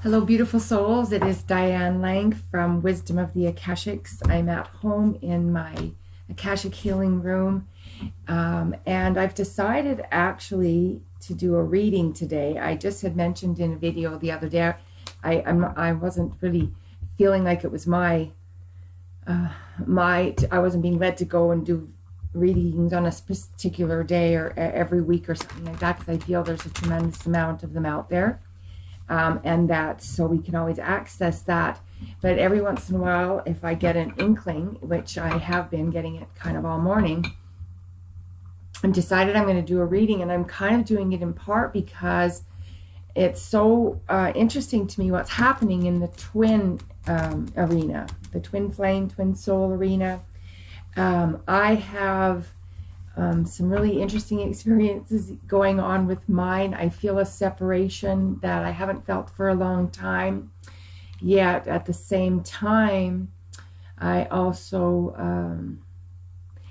Hello, beautiful souls. It is Diane Lang from Wisdom of the Akashics. I'm at home in my Akashic healing room, and I've decided actually to do a reading today. I just had mentioned in a video the other day, I wasn't really feeling like it was I wasn't being led to go and do readings on a particular day or every week or something like that, because I feel there's a tremendous amount of them out there. And that so we can always access that. But every once in a while, if I get an inkling, which I have been getting it kind of all morning, I've decided I'm going to do a reading, and I'm kind of doing it in part because it's so interesting to me what's happening in the twin arena, the twin flame, twin soul arena. I have some really interesting experiences going on with mine. I feel a separation that I haven't felt for a long time. Yet at the same time, I also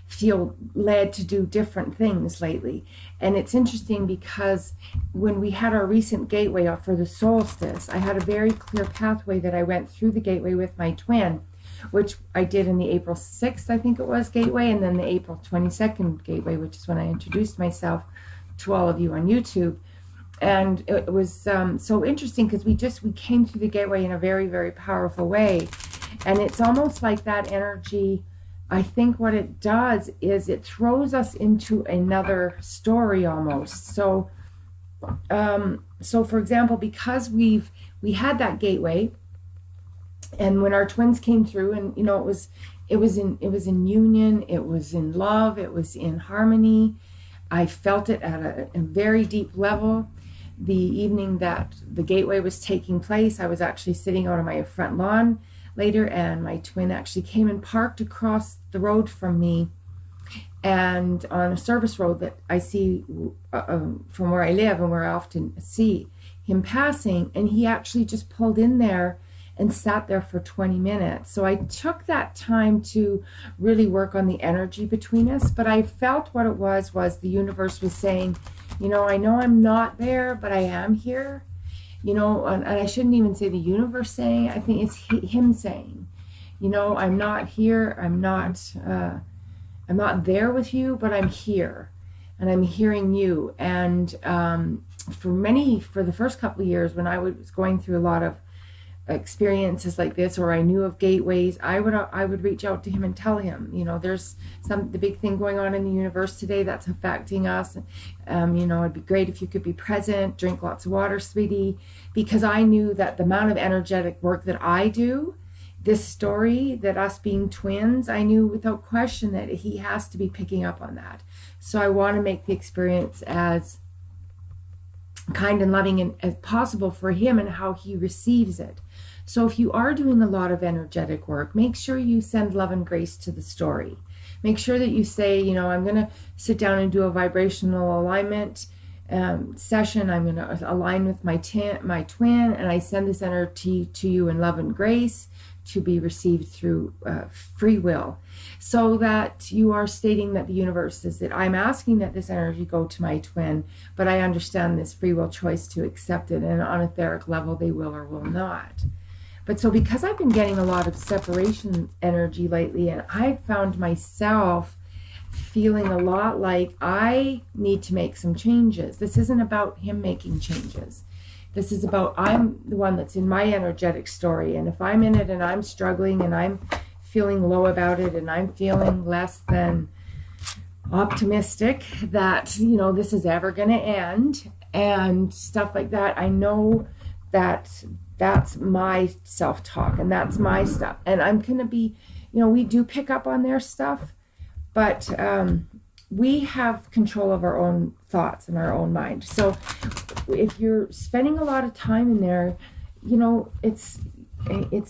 feel led to do different things lately. And it's interesting because when we had our recent gateway up for the solstice, I had a very clear pathway that I went through the gateway with my twin, which I did in the April 6th, I think it was, gateway, and then the April 22nd gateway, which is when I introduced myself to all of you on YouTube. And it was so interesting because we came through the gateway in a very, very powerful way. And it's almost like that energy, I think what it does is it throws us into another story almost. So for example, because we had that gateway, and when our twins came through, and it was in union, it was in love, it was in harmony. I felt it at a very deep level. The evening that the gateway was taking place, I was actually sitting out on my front lawn later, and my twin actually came and parked across the road from me, and on a service road that I see from where I live and where I often see him passing, and he actually just pulled in there and sat there for 20 minutes. So I took that time to really work on the energy between us, but I felt what it was the universe was saying, I know I'm not there, but I am here. And I shouldn't even say the universe saying, I think it's him saying, I'm not here, I'm not there with you, but I'm here, and I'm hearing you. And for the first couple of years when I was going through a lot of experiences like this, or I knew of gateways, I would reach out to him and tell him, there's the big thing going on in the universe today that's affecting us. It'd be great if you could be present, drink lots of water, sweetie, because I knew that the amount of energetic work that I do, this story, that us being twins, I knew without question that he has to be picking up on that. So I want to make the experience as kind and loving as possible for him and how he receives it. So if you are doing a lot of energetic work, make sure you send love and grace to the story. Make sure that you say, I'm going to sit down and do a vibrational alignment session. I'm going to align with my twin, and I send this energy to you in love and grace to be received through free will, so that you are stating that the universe is that I'm asking that this energy go to my twin, but I understand this free will choice to accept it, and on an etheric level they will or will not. But so because I've been getting a lot of separation energy lately, and I found myself feeling a lot like I need to make some changes. This isn't about him making changes. This is about I'm the one that's in my energetic story, and if I'm in it and I'm struggling and I'm feeling low about it and I'm feeling less than optimistic that, this is ever going to end and stuff like that, I know that that's my self-talk and that's my stuff. And I'm going to be, we do pick up on their stuff, but we have control of our own thoughts and our own mind. So if you're spending a lot of time in there, it's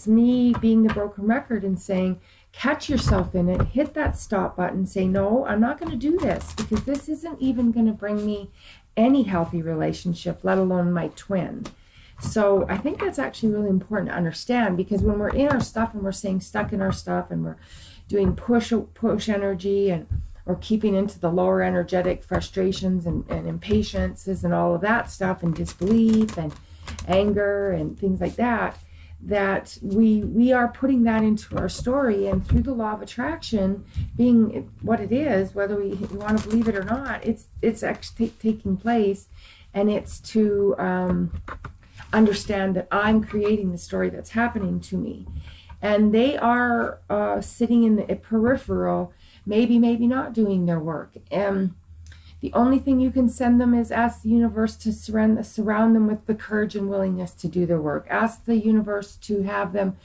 me being the broken record and saying, catch yourself in it, hit that stop button, say, no, I'm not going to do this, because this isn't even going to bring me any healthy relationship, let alone my twin. So I think that's actually really important to understand, because when we're in our stuff and we're staying stuck in our stuff and we're doing push energy, and or keeping into the lower energetic frustrations and impatiences and all of that stuff, and disbelief, and anger and things like that, that we are putting that into our story. And through the law of attraction being what it is, whether we want to believe it or not, it's actually taking place. And it's to understand that I'm creating the story that's happening to me. And they are sitting in the peripheral, maybe not doing their work. And the only thing you can send them is ask the universe to surround them with the courage and willingness to do their work. Ask the universe to have them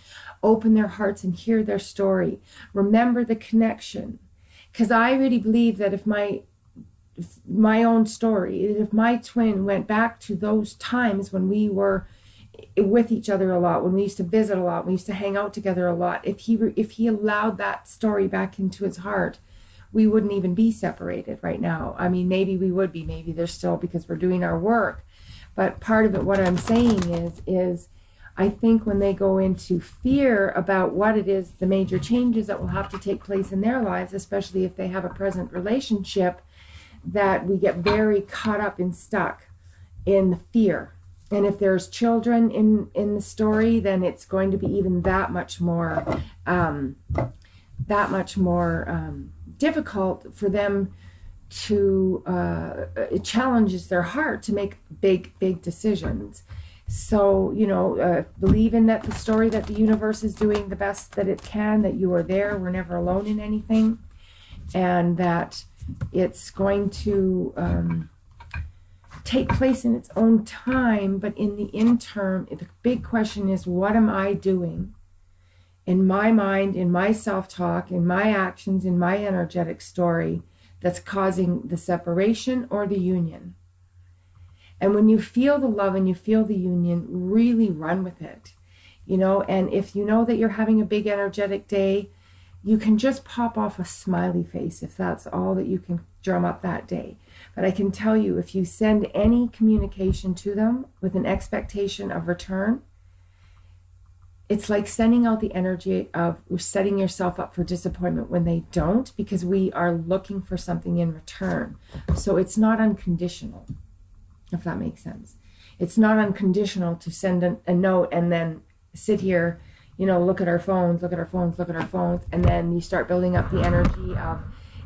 open their hearts and hear their story. Remember the connection. Because I really believe that if my own story, if my twin went back to those times when we were with each other a lot, when we used to visit a lot, we used to hang out together a lot, if he allowed that story back into his heart, we wouldn't even be separated right now. I mean, maybe we would be, maybe there's still, because we're doing our work. But part of it, what I'm saying is I think when they go into fear about what it is, the major changes that will have to take place in their lives, especially if they have a present relationship, that we get very caught up and stuck in the fear. And if there's children in the story, then it's going to be even that much more difficult for them to, it challenges their heart to make big decisions. So, believe in that the story that the universe is doing the best that it can, that you are there, we're never alone in anything, and that it's going to take place in its own time. But in the interim, the big question is, what am I doing in my mind, in my self-talk, in my actions, in my energetic story that's causing the separation or the union? And when you feel the love and you feel the union, really run with it. And if you know that you're having a big energetic day, you can just pop off a smiley face if that's all that you can drum up that day. But I can tell you, if you send any communication to them with an expectation of return, it's like sending out the energy of setting yourself up for disappointment when they don't, because we are looking for something in return. So it's not unconditional, if that makes sense. It's not unconditional to send a note and then sit here, look at our phones, and then you start building up the energy of,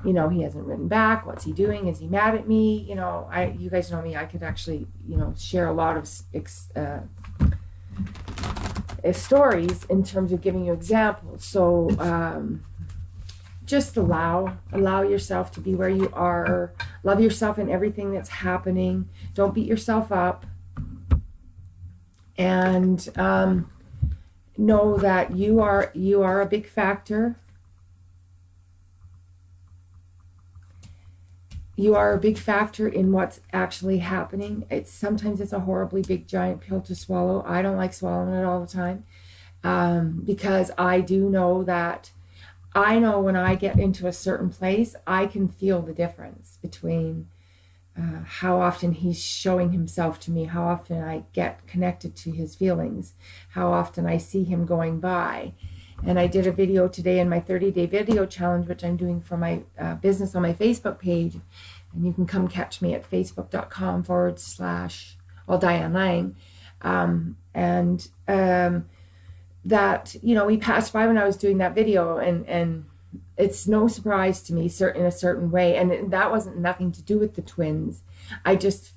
he hasn't written back. What's he doing? Is he mad at me? You guys know me. I could actually, share a lot of stories in terms of giving you examples. So just allow yourself to be where you are. Love yourself in everything that's happening. Don't beat yourself up. And know that you are a big factor. You are a big factor in what's actually happening. Sometimes it's a horribly big giant pill to swallow. I don't like swallowing it all the time, because I do know that when I get into a certain place, I can feel the difference between how often he's showing himself to me, how often I get connected to his feelings, how often I see him going by. And I did a video today in my 30-day video challenge, which I'm doing for my business on my Facebook page. And you can come catch me at facebook.com/Diane Lang. That, we passed by when I was doing that video, and it's no surprise to me in a certain way. And that wasn't nothing to do with the twins. I just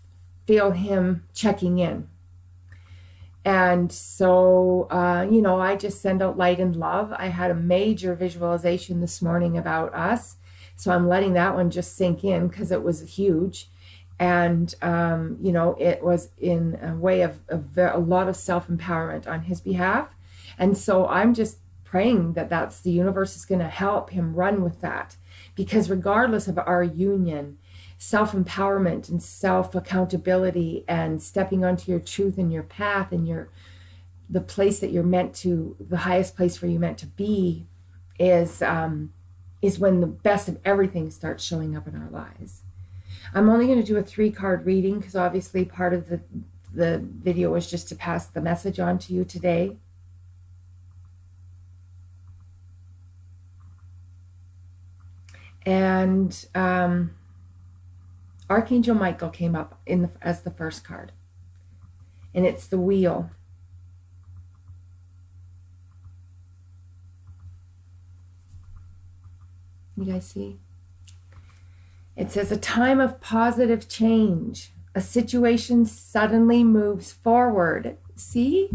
feel him checking in. And so, I just send out light and love. I had a major visualization this morning about us. So I'm letting that one just sink in because it was huge. And, it was in a way of a lot of self-empowerment on his behalf. And so I'm just praying that the universe is going to help him run with that. Because regardless of our union, self-empowerment and self-accountability and stepping onto your truth and your path and the place that you're meant to, the highest place where you're meant to be, is when the best of everything starts showing up in our lives. I'm only going to do a 3-card reading because obviously part of the video was just to pass the message on to you today. And Archangel Michael came up as the first card. and it's the wheel. You guys see? It says a time of positive change. A situation suddenly moves forward. See?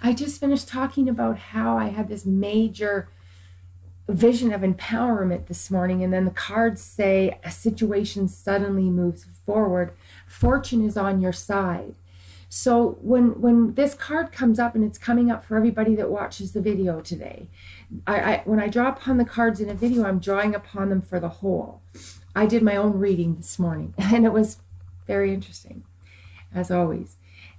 I just finished talking about how I had this major vision of empowerment this morning, and then the cards say a situation suddenly moves forward. Fortune is on your side. So when this card comes up, and it's coming up for everybody that watches the video today, when I draw upon the cards in a video, I'm drawing upon them for the whole. I did my own reading this morning, and it was very interesting, as always.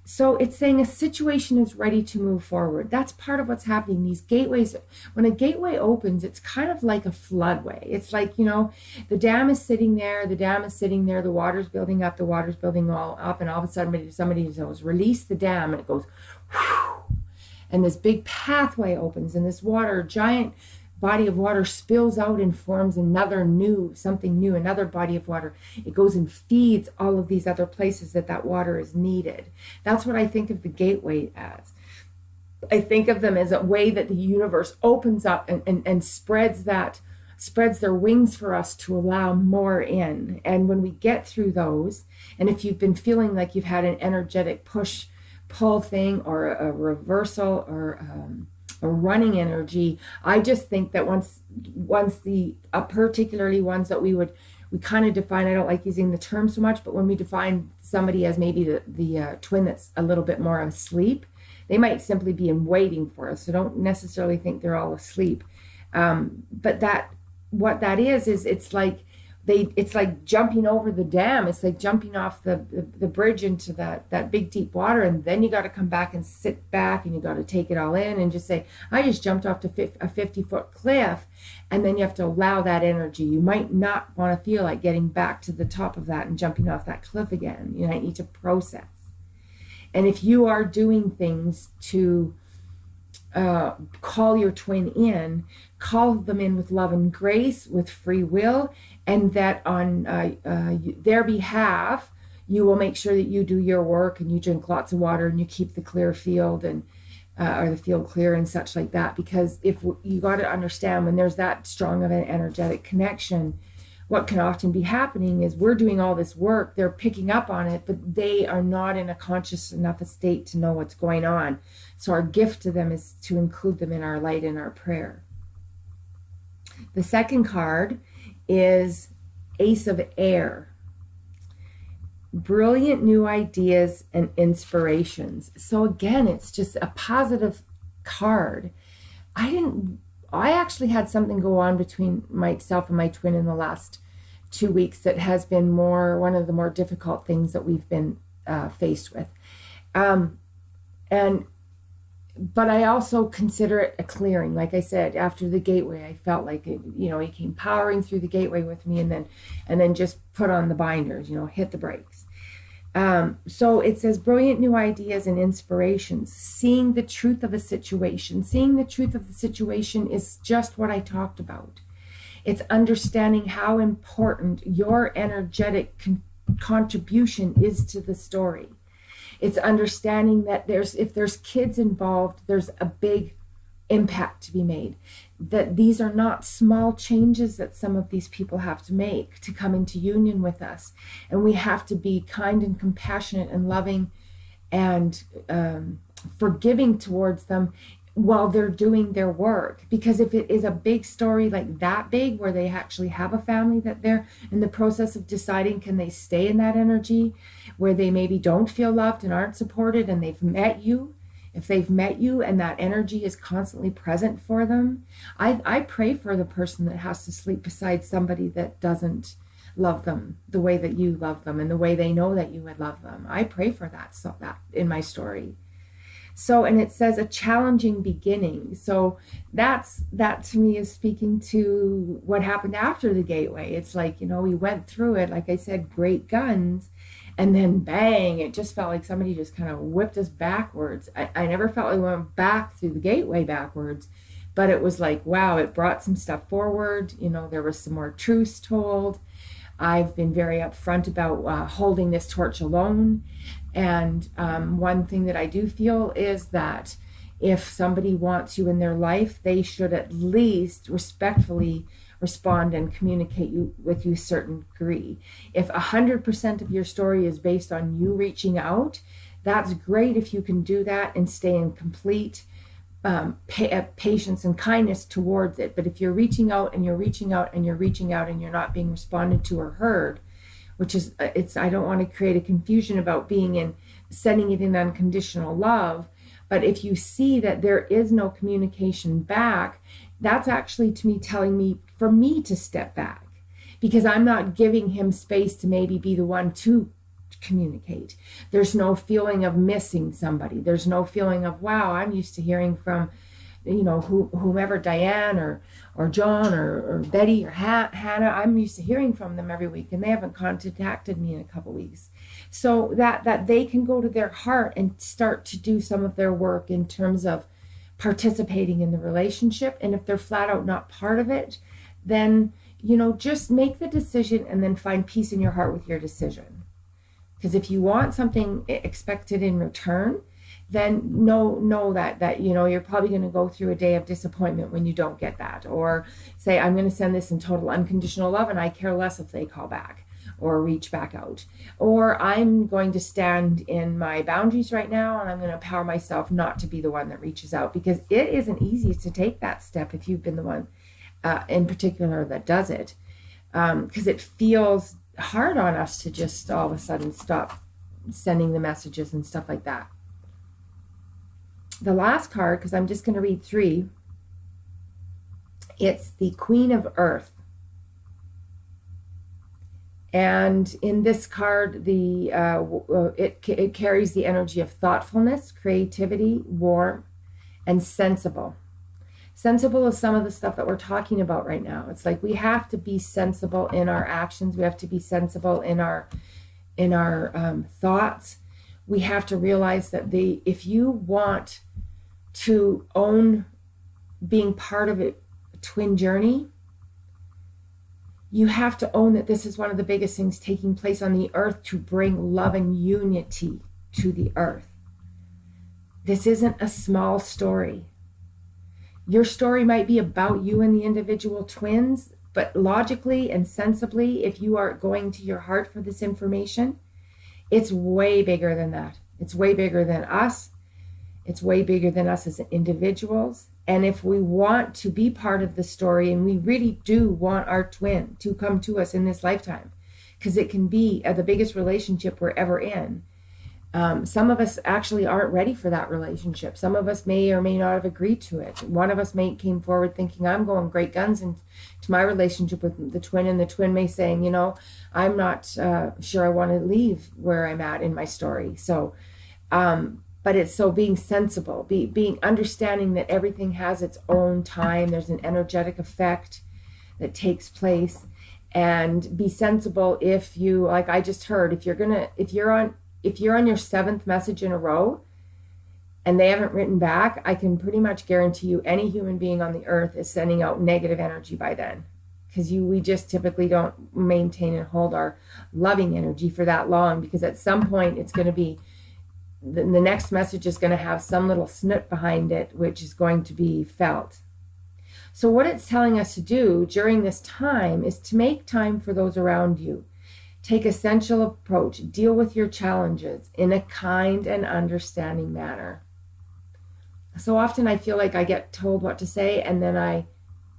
So it's saying a situation is ready to move forward. That's part of what's happening. These gateways, when a gateway opens, it's kind of like a floodway. It's like, the dam is sitting there, the water's building up, all up, and all of a sudden somebody says, release the dam, and it goes, whew, and this big pathway opens, and this giant body of water spills out and forms another body of water. It goes and feeds all of these other places that water is needed. That's what I think of the gateway as. I think of them as a way that the universe opens up and spreads their wings for us to allow more in. And when we get through those, and if you've been feeling like you've had an energetic push-pull thing, or a reversal, or a running energy, I just think that once particularly ones that we kind of define, I don't like using the term so much, but when we define somebody as maybe the twin that's a little bit more asleep, they might simply be in waiting for us. So don't necessarily think they're all asleep. But what that is it's like jumping over the dam. It's like jumping off the bridge into that big deep water, and then you got to come back and sit back, and you got to take it all in and just say, I just jumped off a 50-foot cliff. And then you have to allow that energy. You might not want to feel like getting back to the top of that and jumping off that cliff again. You might need to process. And if you are doing things to call your twin in, call them in with love and grace, with free will, and that on their behalf, you will make sure that you do your work, and you drink lots of water, and you keep the clear field, and or the field clear and such like that. Because if you got to understand, when there's that strong of an energetic connection, what can often be happening is we're doing all this work, they're picking up on it, but they are not in a conscious enough a state to know what's going on. So our gift to them is to include them in our light and our prayer. The second card is Ace of Air. Brilliant new ideas and inspirations. So again, it's just a positive card. I actually had something go on between myself and my twin in the last 2 weeks that has been one of the more difficult things that we've been faced with. But I also consider it a clearing. Like I said, after the gateway, I felt like he came powering through the gateway with me, and then just put on the binders, hit the brakes. So it says brilliant new ideas and inspirations, seeing the truth of a situation. Seeing the truth of the situation is just what I talked about. It's understanding how important your energetic contribution is to the story. It's understanding that if there's kids involved, there's a big impact to be made. That these are not small changes that some of these people have to make to come into union with us. And we have to be kind and compassionate and loving and forgiving towards them while they're doing their work. Because if it is a big story like that big, where they actually have a family that they're in the process of deciding, can they stay in that energy, where they maybe don't feel loved and aren't supported, and they've met you, if they've met you and that energy is constantly present for them, I pray for the person that has to sleep beside somebody that doesn't love them the way that you love them and the way they know that you would love them. I pray for that in my story. So, and it says a challenging beginning. So that to me is speaking to what happened after the gateway. It's like, we went through it, like I said, great guns, and then bang, it just felt like somebody just kind of whipped us backwards. I never felt like we went back through the gateway backwards, but it was like, wow, it brought some stuff forward. There was some more truths told. I've been very upfront about holding this torch alone And one thing that I do feel is that if somebody wants you in their life, they should at least respectfully respond and communicate with you a certain degree. If 100% of your story is based on you reaching out, that's great if you can do that and stay in complete patience and kindness towards it. But if you're reaching out and you're reaching out and you're reaching out and you're not being responded to or heard, which is, I don't want to create a confusion about sending it in unconditional love. But if you see that there is no communication back, that's actually to me telling me for me to step back, because I'm not giving him space to maybe be the one to communicate. There's no feeling of missing somebody. There's no feeling of, wow, I'm used to hearing from, whomever, Diane or John or Betty or Hannah. I'm used to hearing from them every week, and they haven't contacted me in a couple weeks. So that they can go to their heart and start to do some of their work in terms of participating in the relationship. And if they're flat out not part of it, then, just make the decision and then find peace in your heart with your decision. Because if you want something expected in return, then know that you're probably going to go through a day of disappointment when you don't get that. Or say, I'm going to send this in total unconditional love and I care less if they call back or reach back out. Or I'm going to stand in my boundaries right now and I'm going to empower myself not to be the one that reaches out, because it isn't easy to take that step if you've been the one in particular that does it, because it feels hard on us to just all of a sudden stop sending the messages and stuff like that. The last card, because I'm just going to read 3, it's the Queen of Earth. And in this card, it carries the energy of thoughtfulness, creativity, warmth, and sensible. Sensible is some of the stuff that we're talking about right now. It's like we have to be sensible in our actions. We have to be sensible in our thoughts. We have to realize that if you want to own being part of a twin journey, you have to own that this is one of the biggest things taking place on the earth to bring love and unity to the earth. This isn't a small story. Your story might be about you and the individual twins, but logically and sensibly, if you are going to your heart for this information, it's way bigger than that. It's way bigger than us. It's way bigger than us as individuals. And if we want to be part of the story, and we really do want our twin to come to us in this lifetime, because it can be the biggest relationship we're ever in. Some of us actually aren't ready for that relationship. Some of us may or may not have agreed to it. One of us came forward thinking, I'm going great guns into my relationship with the twin, and the twin may saying, I'm not sure I want to leave where I'm at in my story. So, but it's so being sensible, being understanding that everything has its own time. There's an energetic effect that takes place, and be sensible. If you, like I just heard, if you're on your 7th message in a row and they haven't written back, I can pretty much guarantee you any human being on the earth is sending out negative energy by then, because we just typically don't maintain and hold our loving energy for that long, because at some point it's going to be, the next message is going to have some little snip behind it, which is going to be felt. So what it's telling us to do during this time is to make time for those around you. Take essential approach. Deal with your challenges in a kind and understanding manner. So often I feel like I get told what to say, and then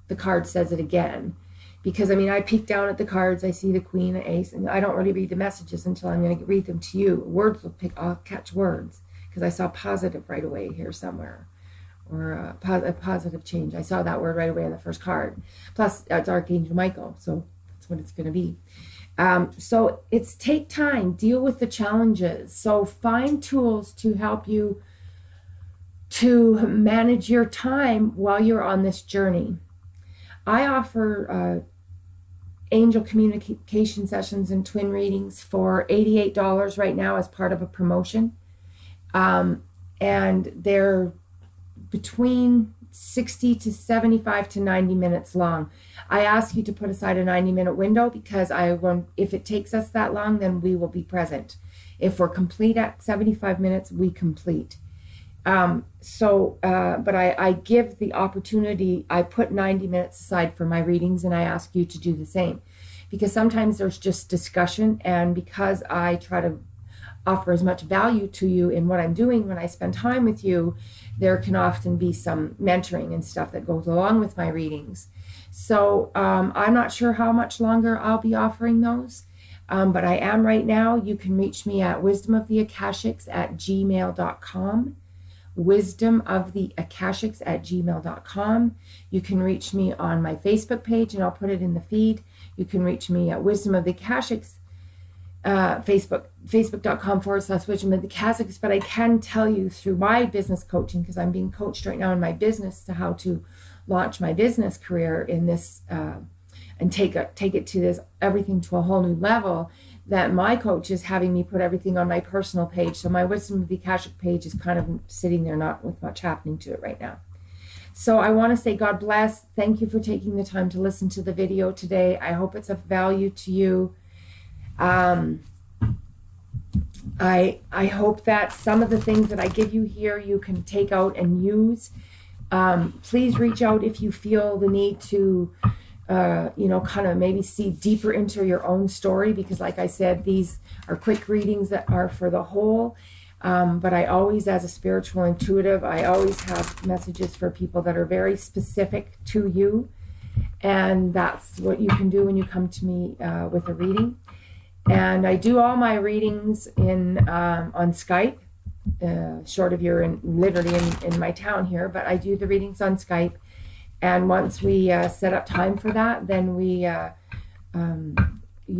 the card says it again. Because I peek down at the cards, I see the Queen and Ace, and I don't really read the messages until I'm going to read them to you. I'll catch words, because I saw positive right away here somewhere, or a positive change. I saw that word right away on the first card. Plus, it's Archangel Michael, so that's what it's going to be. So it's take time, deal with the challenges. So find tools to help you to manage your time while you're on this journey. I offer angel communication sessions and twin readings for $88 right now as part of a promotion. And they're between 60 to 75 to 90 minutes long. I ask you to put aside a 90-minute window, because if it takes us that long, then we will be present. If we're complete at 75 minutes, we complete. But I give the opportunity, I put 90 minutes aside for my readings, and I ask you to do the same. Because sometimes there's just discussion, and because I try to offer as much value to you in what I'm doing when I spend time with you, there can often be some mentoring and stuff that goes along with my readings. So I'm not sure how much longer I'll be offering those, but I am right now. You can reach me at wisdomoftheakashics@gmail.com. wisdomoftheakashics@gmail.com. You can reach me on my Facebook page, and I'll put it in the feed. You can reach me at Wisdom of the Akashics, facebook.com/Wisdom of the Akashics. But I can tell you through my business coaching, because I'm being coached right now in my business to how to launch my business career in this and take it to this everything to a whole new level, that my coach is having me put everything on my personal page. So my Wisdom of the Akashic page is kind of sitting there, not with much happening to it right now. So I want to say God bless. Thank you for taking the time to listen to the video today. I hope it's of value to you. I hope that some of the things that I give you here you can take out and use. Please reach out if you feel the need to kind of maybe see deeper into your own story, because like I said, these are quick readings that are for the whole. But I always, as a spiritual intuitive, I always have messages for people that are very specific to you. And that's what you can do when you come to me with a reading. And I do all my readings on Skype, short of you're literally in my town here, but I do the readings on Skype. And once we set up time for that, then you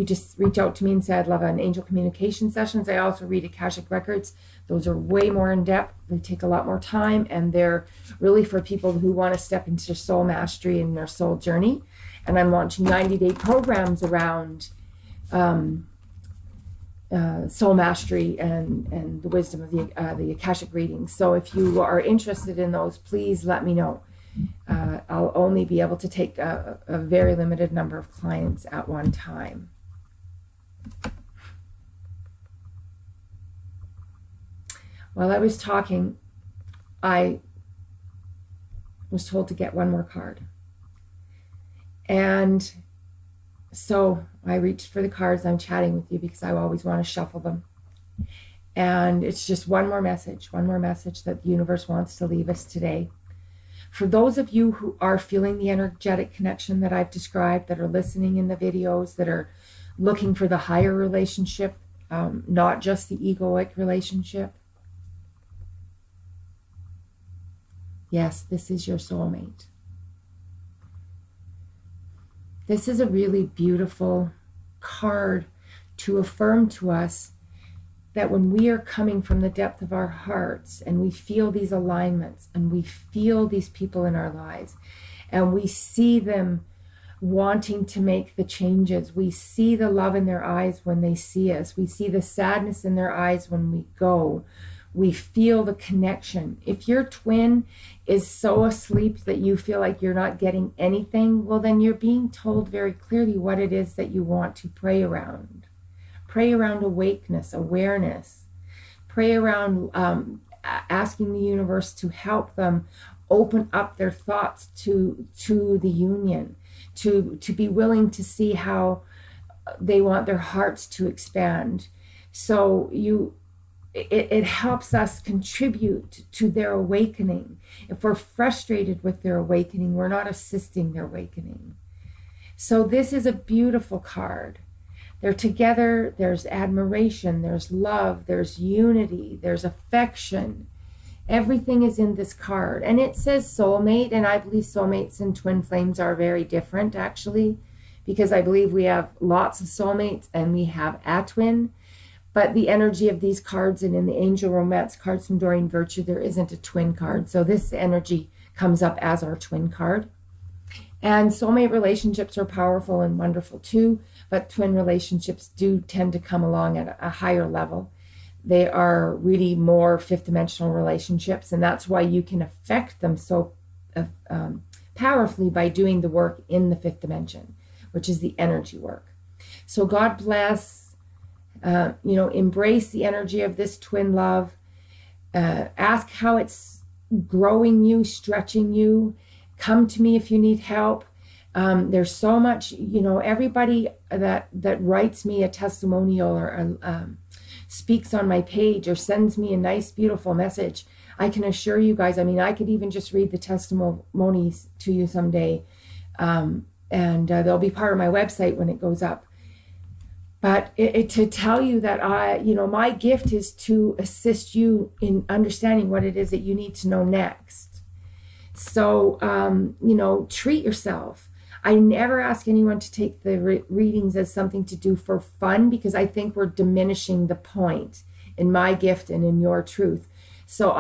just reach out to me and say, I'd love an angel communication sessions. I also read Akashic records. Those are way more in depth. They take a lot more time, and they're really for people who want to step into soul mastery and their soul journey. And I'm launching 90-day programs around soul mastery and the wisdom of the Akashic readings. So if you are interested in those, please let me know. I'll only be able to take a very limited number of clients at one time. While I was talking, I was told to get one more card. And so I reached for the cards. I'm chatting with you because I always want to shuffle them. And it's just one more message that the universe wants to leave us today. For those of you who are feeling the energetic connection that I've described, that are listening in the videos, that are looking for the higher relationship, not just the egoic relationship. Yes, this is your soulmate. This is a really beautiful card to affirm to us that when we are coming from the depth of our hearts and we feel these alignments and we feel these people in our lives and we see them wanting to make the changes, we see the love in their eyes when they see us, we see the sadness in their eyes when we go, we feel the connection. If your twin is so asleep that you feel like you're not getting anything, well, then you're being told very clearly what it is that you want to pray around. Pray around awakeness, awareness. Pray around asking the universe to help them open up their thoughts to the union, to be willing to see how they want their hearts to expand. So it helps us contribute to their awakening. If we're frustrated with their awakening, we're not assisting their awakening. So this is a beautiful card. They're together, there's admiration, there's love, there's unity, there's affection. Everything is in this card. And it says soulmate, and I believe soulmates and twin flames are very different, actually, because I believe we have lots of soulmates and we have a twin. But the energy of these cards, and in the angel romance cards from Doreen Virtue, there isn't a twin card. So this energy comes up as our twin card. And soulmate relationships are powerful and wonderful too, but twin relationships do tend to come along at a higher level. They are really more fifth dimensional relationships, and that's why you can affect them so powerfully by doing the work in the fifth dimension, which is the energy work. So God bless. Embrace the energy of this twin love. Ask how it's growing you, stretching you. Come to me if you need help. There's so much, everybody that writes me a testimonial or speaks on my page or sends me a nice, beautiful message. I can assure you guys, I could even just read the testimonies to you someday. And they'll be part of my website when it goes up. But to tell you that my gift is to assist you in understanding what it is that you need to know next. So, treat yourself. I never ask anyone to take the readings as something to do for fun, because I think we're diminishing the point in my gift and in your truth. So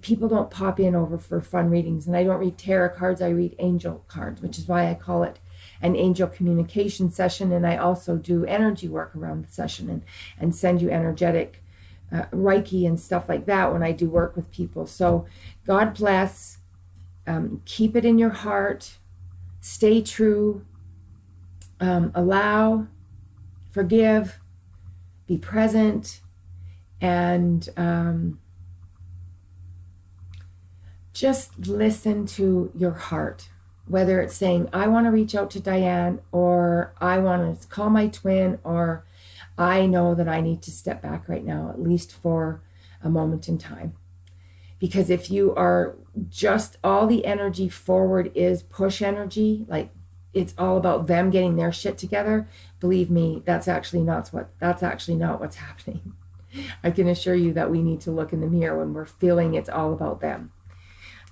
people don't pop in over for fun readings, and I don't read tarot cards, I read angel cards, which is why I call it an angel communication session. And I also do energy work around the session and send you energetic Reiki and stuff like that when I do work with people. So God bless. Keep it in your heart. Stay true. Allow. Forgive. Be present. And just listen to your heart. Whether it's saying, I want to reach out to Diane, or I want to call my twin, or I know that I need to step back right now, at least for a moment in time. Because if you are just, all the energy forward is push energy, like it's all about them getting their shit together, believe me, that's actually not what's happening. I can assure you that we need to look in the mirror when we're feeling it's all about them.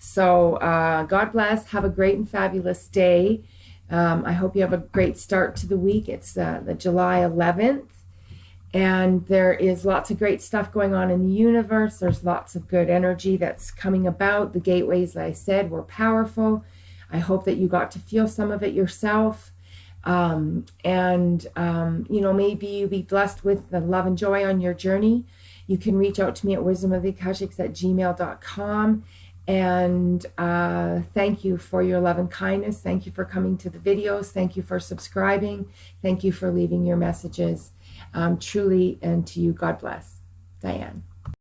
So God bless. Have a great and fabulous day. I hope you have a great start to the week. It's the July 11th. And there is lots of great stuff going on in the universe. There's lots of good energy that's coming about. The gateways, like I said, were powerful. I hope that you got to feel some of it yourself. Maybe you be blessed with the love and joy on your journey. You can reach out to me at wisdomoftheakashics@gmail.com. And thank you for your love and kindness. Thank you for coming to the videos. Thank you for subscribing. Thank you for leaving your messages. Truly, and to you, God bless. Diane.